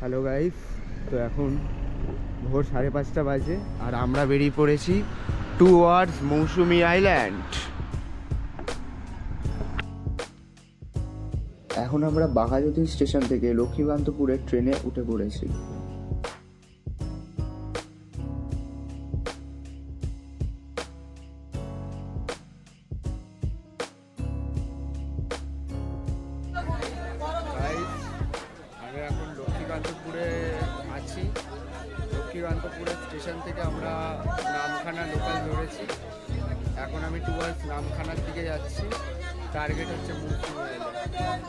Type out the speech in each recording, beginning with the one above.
Hello guys, তো এখন ভোর 5:30 বাজে আর আমরা বেরিয়ে পড়েছি টুয়ার্ডস মৌসুমী আইল্যান্ড। এখন আমরা বাঘাযতীন স্টেশন থেকে লক্ষ্মীকান্তপুরের ট্রেনে উঠে পড়েছি। আমি এখন লক্ষ্মীকান্তপুরে আছি। লক্ষ্মীকান্তপুরের স্টেশন থেকে আমরা নামখানা লোকাল ধরেছি। এখন আমি টুয়ার্ডস নামখানার দিকে যাচ্ছি। টার্গেট হচ্ছে মৌসুমী আইল্যান্ড।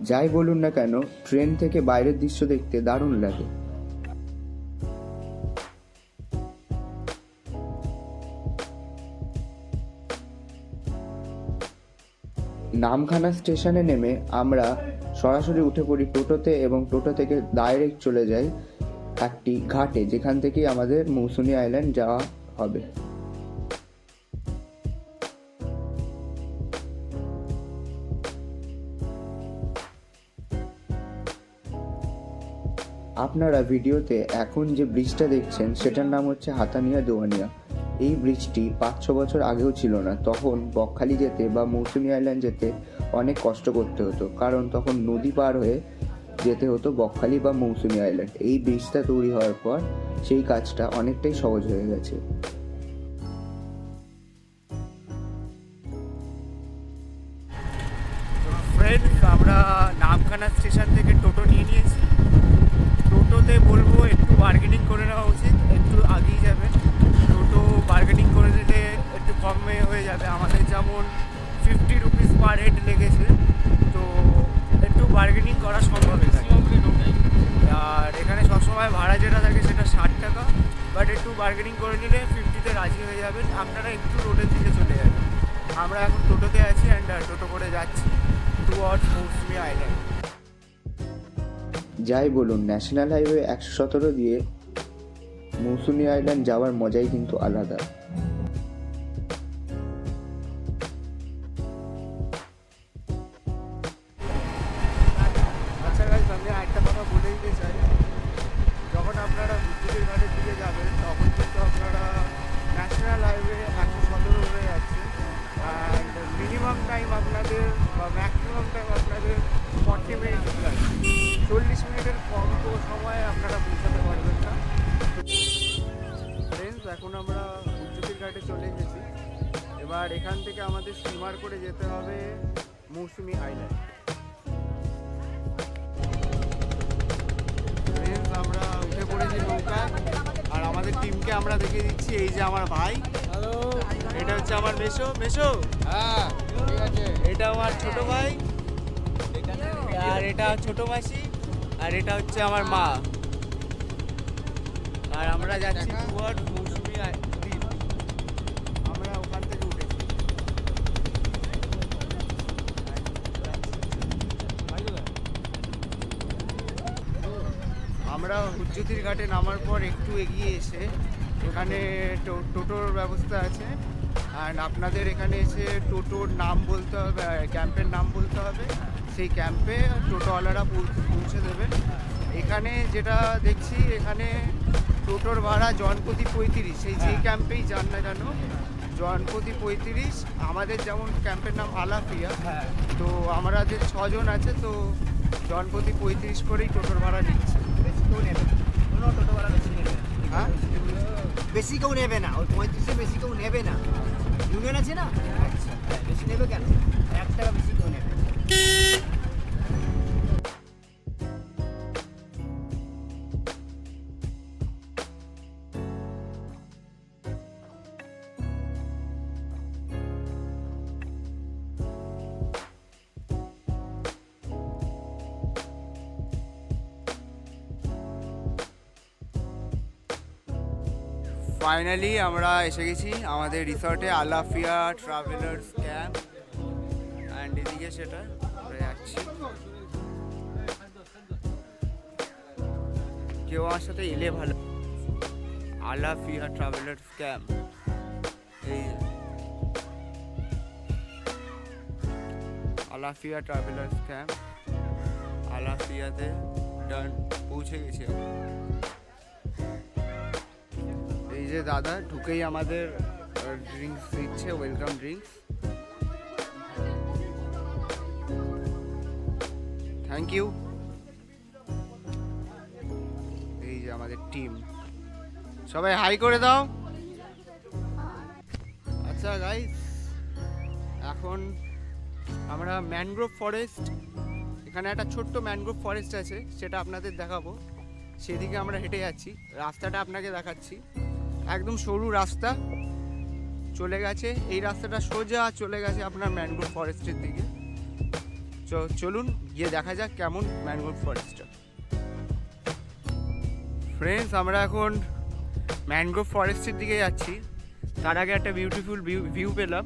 যাই বলুন না কেন, ট্রেন থেকে বাইরের দৃশ্য দেখতে দারুণ লাগে। নামখানা স্টেশনে নেমে আমরা সরাসরি উঠে পড়ি টোটোতে এবং টোটো থেকে ডাইরেক্ট চলে যাই একটি ঘাটে, যেখান থেকে আমাদের মৌসুমী আইল্যান্ড যাওয়া হবে। আপনারা ভিডিওতে এখন যে ব্রিজটা দেখছেন সেটার নাম হচ্ছে হাতানিয়া দোয়ানিয়া। এই ব্রিজটি 5-6 বছর আগেও ছিল না। তখন বকখালি যেতে বা মৌসুমী আইল্যান্ড যেতে অনেক কষ্ট করতে হতো, কারণ তখন নদী পার হয়ে যেতে হতো বকখালি বা মৌসুমী আইল্যান্ড। এই ব্রিজটা তৈরি হওয়ার পর সেই কাজটা অনেকটাই সহজ হয়ে গেছে। ফ্রেন্ডস, আমরা নামখানা স্টেশন থেকে টোটো নিয়ে নিয়েছি। টোটোতে বলবো একটু বার্গেনিং করে নেওয়া উচিত, একটু আগেই যাবে। টোটো বার্গেনিং করে দিলে একটু কমে হয়ে যাবে। আমাদের যেমন 50 রুপিস পার হেড লেগেছে, তো একটু বার্গেনিং করা সম্ভব এখানে। আর এখানে সবসময় ভাড়া যেটা থাকে সেটা 60 টাকা, বাট একটু বার্গেনিং করে নিলে 50-তে রাজি হয়ে যাবেন। আপনারা একটু রোডের দিকে চলে যাবেন। আমরা এখন টোটোতে আছি অ্যান্ড টোটো করে যাচ্ছি টুয়ার্ডস মৌসুমী আইল্যান্ড। যাই বলুন, ন্যাশনাল হাইওয়ে 117 দিয়ে মৌসুমী আইল্যান্ড যাওয়ার মজাই কিন্তু আলাদা। আচ্ছা গাইস, আমি একটা কথা বলে দিতে চাই, যখন আপনারা হুগলির ঘাটের দিকে যাবেন তখন কিন্তু আপনারা ন্যাশনাল হাইওয়ে 117 হয়ে যাচ্ছে, অ্যান্ড মিনিমাম টাইম আপনাদের বা ম্যাক্সিমাম টাইম আপনাদের 40 মিনিট লাগে। 40 মিনিটের কম তো সময়ে আপনারা পৌঁছাতে পারবেন না। ফ্রেন্ডস, এখন আমরা হুগলির ঘাটে চলে এসেছি। এবার এখান থেকে আমাদের স্টিমার করে যেতে হবে মৌসুমী আইল্যান্ড। ফ্রেন্ডস, আমরা উঠে পড়েছি নৌকায় আর আমাদের টিমকে আমরা দেখিয়ে দিচ্ছি। এই যে আমার ভাই, হ্যালো, এটা হচ্ছে আমার মেসো। হ্যাঁ, ঠিক আছে। এটা আমার ছোট ভাই, আর এটা ছোট মাসি, আর এটা হচ্ছে আমার মা। আর আমরা যাচ্ছি টুয়ার্ড মৌসুমী দ্বীপ। আমরা ওখান থেকে উঠেছি। আমরা হুজ্জতির ঘাটে নামার পর একটু এগিয়ে এসে এখানে টোটোর ব্যবস্থা আছে, অ্যান্ড আপনাদের এখানে এসে টোটোর নাম বলতে হবে, ক্যাম্পের নাম বলতে হবে। সেই ক্যাম্পে টোটোওয়ালারা পৌঁছে দেবেন। এখানে যেটা দেখছি, এখানে টোটোর ভাড়া জনপ্রতি 35। সেই যেই ক্যাম্পেই যান না কেন, জনপ্রতি 35। আমাদের যেমন ক্যাম্পের নাম আলাফিয়া, তো আমরা যে 6 জন আছে, তো জনপ্রতি 35 করেই টোটোর ভাড়া নিচ্ছে। বেশি কেউ নেবে না, কোনো টোটোওয়ালা বেশি নেবে না। হ্যাঁ, বেশি কেউ নেবে না, ওই 35-এ বেশি কেউ নেবে না। ইউনিয়ন আছে না, আচ্ছা, বেশি নেবে কেন? 1 টাকা বেশি কেউ নেবে না। ফাইনালি আমরা এসে গেছি আমাদের রিসর্টে, আলাফিয়া ট্রাভেলার্স ক্যাম্প। অ্যান্ড এদিকে সেটা আমরা যাচ্ছি। কেউ আমার সাথে এলে ভালো। আলাফিয়া ট্রাভেলার্স ক্যাম্প, এই আলাফিয়া ট্রাভেলার্স ক্যাম্প। আলাফিয়াতে পৌঁছে গেছি আমরা। এই যে দাদা ঢুকেই আমাদের ড্রিঙ্কস দিচ্ছে, ওয়েলকাম ড্রিঙ্কস। Thank you. এই যে আমাদের টিম, সবাই হাই করে দাও। আচ্ছা গাইস, এখন আমরা ম্যানগ্রোভ ফরেস্ট, এখানে একটা ছোট্ট ম্যানগ্রোভ ফরেস্ট আছে, সেটা আপনাদের দেখাবো। সেদিকে আমরা হেঁটে যাচ্ছি, রাস্তাটা আপনাকে দেখাচ্ছি। একদম সরু রাস্তা চলে গেছে, এই রাস্তাটা সোজা চলে গেছে আপনার ম্যানগ্রোভ ফরেস্টের দিকে। চলুন গিয়ে দেখা যাক কেমন ম্যানগ্রোভ ফরেস্টটা। ফ্রেন্ডস, আমরা এখন ম্যানগ্রোভ ফরেস্টের দিকে যাচ্ছি। তার আগে একটা বিউটিফুল ভিউ পেলাম,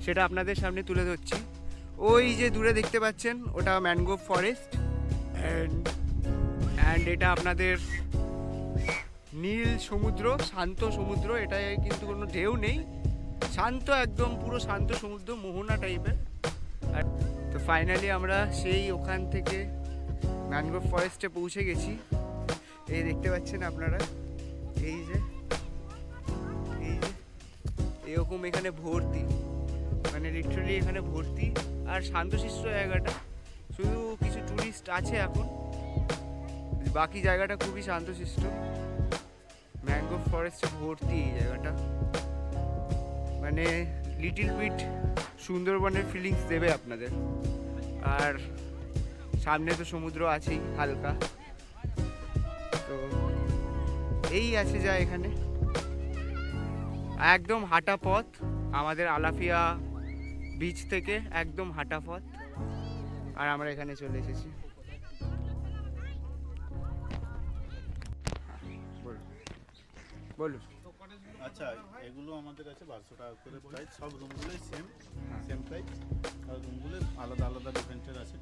সেটা আপনাদের সামনে তুলে ধরছি। ওই যে দূরে দেখতে পাচ্ছেন, ওটা ম্যানগ্রোভ ফরেস্ট অ্যান্ড এটা আপনাদের নীল সমুদ্র, শান্ত সমুদ্র। এটায় কিন্তু কোনো ঢেউ নেই, শান্ত, একদম পুরো শান্ত সমুদ্র, মোহনা টাইপের। আর তো ফাইনালি আমরা সেই ওখান থেকে ম্যানগ্রোভ ফরেস্টে পৌঁছে গেছি। এই দেখতে পাচ্ছেন আপনারা, এই যে এরকম এখানে ভর্তি, মানে লিটারালি এখানে ভর্তি। আর শান্তশিষ্ট জায়গাটা, শুধু কিছু টুরিস্ট আছে এখন, বাকি জায়গাটা খুবই শান্তশিষ্ট। ম্যানগ্রোভ ফরেস্টে ভর্তি এই জায়গাটা, মানে লিটিল বিট সুন্দরবনের ফিলিংস দেবে আপনাদের। আর সামনে তো সমুদ্র আছেই হালকা। তো এই আছে যা এখানে, একদম হাঁটা পথ আমাদের আলাফিয়া বিচ থেকে, একদম হাঁটা পথ। আর আমরা এখানে চলে এসেছি। বলুন। আচ্ছা, এগুলো আমাদের কাছে 1200 টাকা করে প্রাইস। সব রুমগুলোই সেম প্রাইস, আর রুমগুলো আলাদা আলাদা ডিফারেন্টের আছে।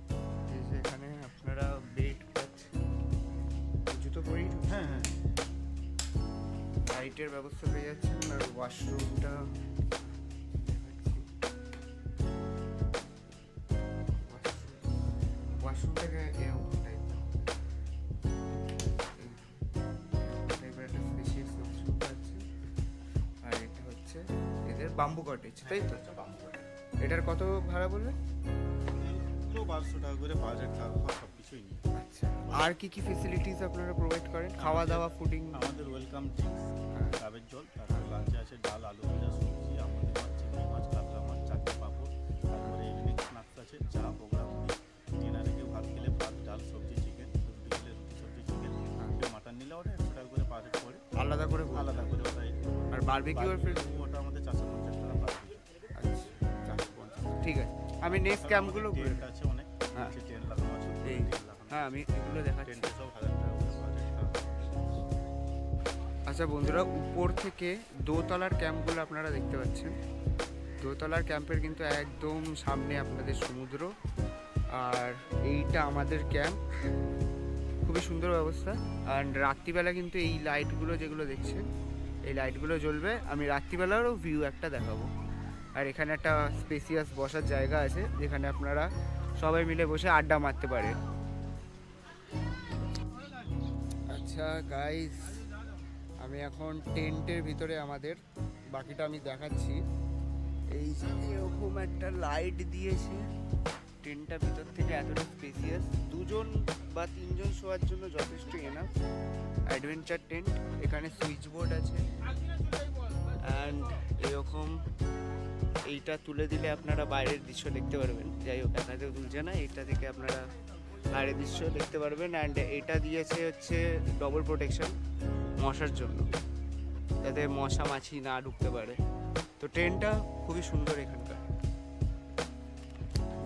এই যে এখানে আপনারা বেড পাচ্ছেন, জুতো পরেই, হ্যাঁ হ্যাঁ, লাইটের ব্যবস্থা পেয়ে যাচ্ছেন। আর ওয়াশরুমটা ওয়াশরুমটাকে এরকম টাইপের একটা স্পেশিয়াস ওয়াশরুম আছে। আর এটা হচ্ছে এদের বাম্বু কটেজ, তাই তো? এটার কত ভাড়া বলবেন? এগুলো 1200 টাকা করে পার হেড, খাওয়া সব কিছুই নিয়ে। আচ্ছা, আর কি কি ফেসিলিটিস আপনারা প্রোভাইড করেন? খাওয়া দাওয়া, ফুডিং? আমাদের ওয়েলকাম ড্রিঙ্কস, ডাবের জল, তারপরে লাঞ্চে আছে ডাল, আলু ভাজা, সবজি, আমাদের মাছ, চিংড়ি মাছ, কাতলা মাছ, চাটনি, পাঁপড়। তারপরে ইভিনিং স্ন্যাক্স আছে, চা, প্রোগ্রাম। ডিনারে কেউ ভাত খেলে ভাত, ডাল, সবজি, চিকেন। রুটি খেলে রুটি, সবজি, চিকেন। কেউ মাটন নিলে ওটা 100 টাকা করে পার হেড পড়ে, আলাদা করে? আলাদা করে ওটাই। আর বারবিকিউ এর ফিল? ওটা আমাদের 450 টাকা পার হেড। আচ্ছা, 450, ঠিক আছে। আমি নেক্সট ক্যাম্পগুলো টেন্ট আছে অনেক, হ্যাঁ। নিচে টেন্ট লাগানো আছে, এই, টেন্ট লাগানো। হ্যাঁ আমি এগুলো দেখাচ্ছি। টেন্টে সব 1000 টাকা করে পার হেড। আচ্ছা বন্ধুরা, উপর থেকে দোতলার ক্যাম্পগুলো আপনারা দেখতে পাচ্ছেন। দোতলার ক্যাম্পের কিন্তু একদম সামনে আপনাদের সমুদ্র, আর এইটা আমাদের ক্যাম্প। খুবই সুন্দর ব্যবস্থা। আর রাত্রিবেলা কিন্তু এই লাইটগুলো যেগুলো দেখছেন, এই লাইটগুলো জ্বলবে। আমি রাত্রিবেলারও ভিউ একটা দেখাবো। আর এখানে একটা স্পেসিয়াস বসার জায়গা আছে, যেখানে আপনারা সবাই মিলে বসে আড্ডা মারতে পারে। আচ্ছা গাইস, আমি এখন টেন্টের ভিতরে আমাদের, বাকিটা আমি দেখাচ্ছি। এই যে এরকম একটা লাইট দিয়েছে, টেন্টটা ভিতর থেকে এতটা স্পেসিয়াস, 2 বা 3 শোয়ার জন্য যথেষ্ট এনাফ। অ্যাডভেঞ্চার টেন্ট, এখানে সুইচ বোর্ড আছে। অ্যান্ড এরকম এইটা তুলে দিলে আপনারা বাইরের দৃশ্য দেখতে পারবেন। যাই হোক, একাতেও তুলছে না, এইটা থেকে আপনারা বাইরের দৃশ্য দেখতে পারবেন। অ্যান্ড এটা দিয়েছে হচ্ছে ডবল প্রোটেকশন মশার জন্য, যাতে মশা মাছি না ঢুকতে পারে। তো ট্রেনটা খুবই সুন্দর এখানকার।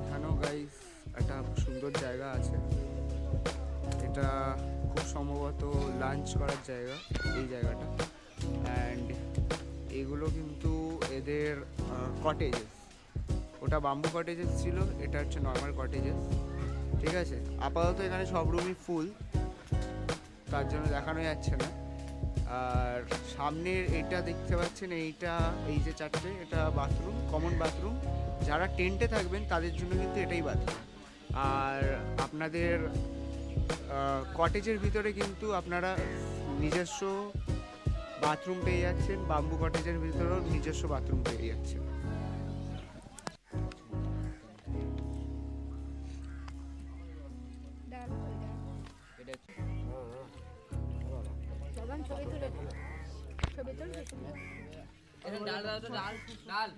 এখানেও গাইস একটা সুন্দর জায়গা আছে, এটা খুব সম্ভবত লাঞ্চ করার জায়গা এই জায়গাটা। অ্যান্ড এগুলো কিন্তু এদের কটেজেস, ওটা বাম্বু কটেজেস ছিল, এটা হচ্ছে নর্মাল কটেজেস। ঠিক আছে, আপাতত এখানে সব রুমই ফুল, তার জন্য দেখানো যাচ্ছে না। আর সামনের এটা দেখতে পাচ্ছেন, এইটা এই যে 4টে, এটা বাথরুম, কমন বাথরুম। যারা টেন্টে থাকবেন তাদের জন্য কিন্তু এটাই বাতিল। আর আপনাদের কটেজের ভিতরে কিন্তু আপনারা নিজস্ব বাথরুম পেয়ে যাচ্ছেন, বাম্বু কটেজের ভিতরেও নিজস্ব বাথরুম পেয়ে যাচ্ছেন। ডাল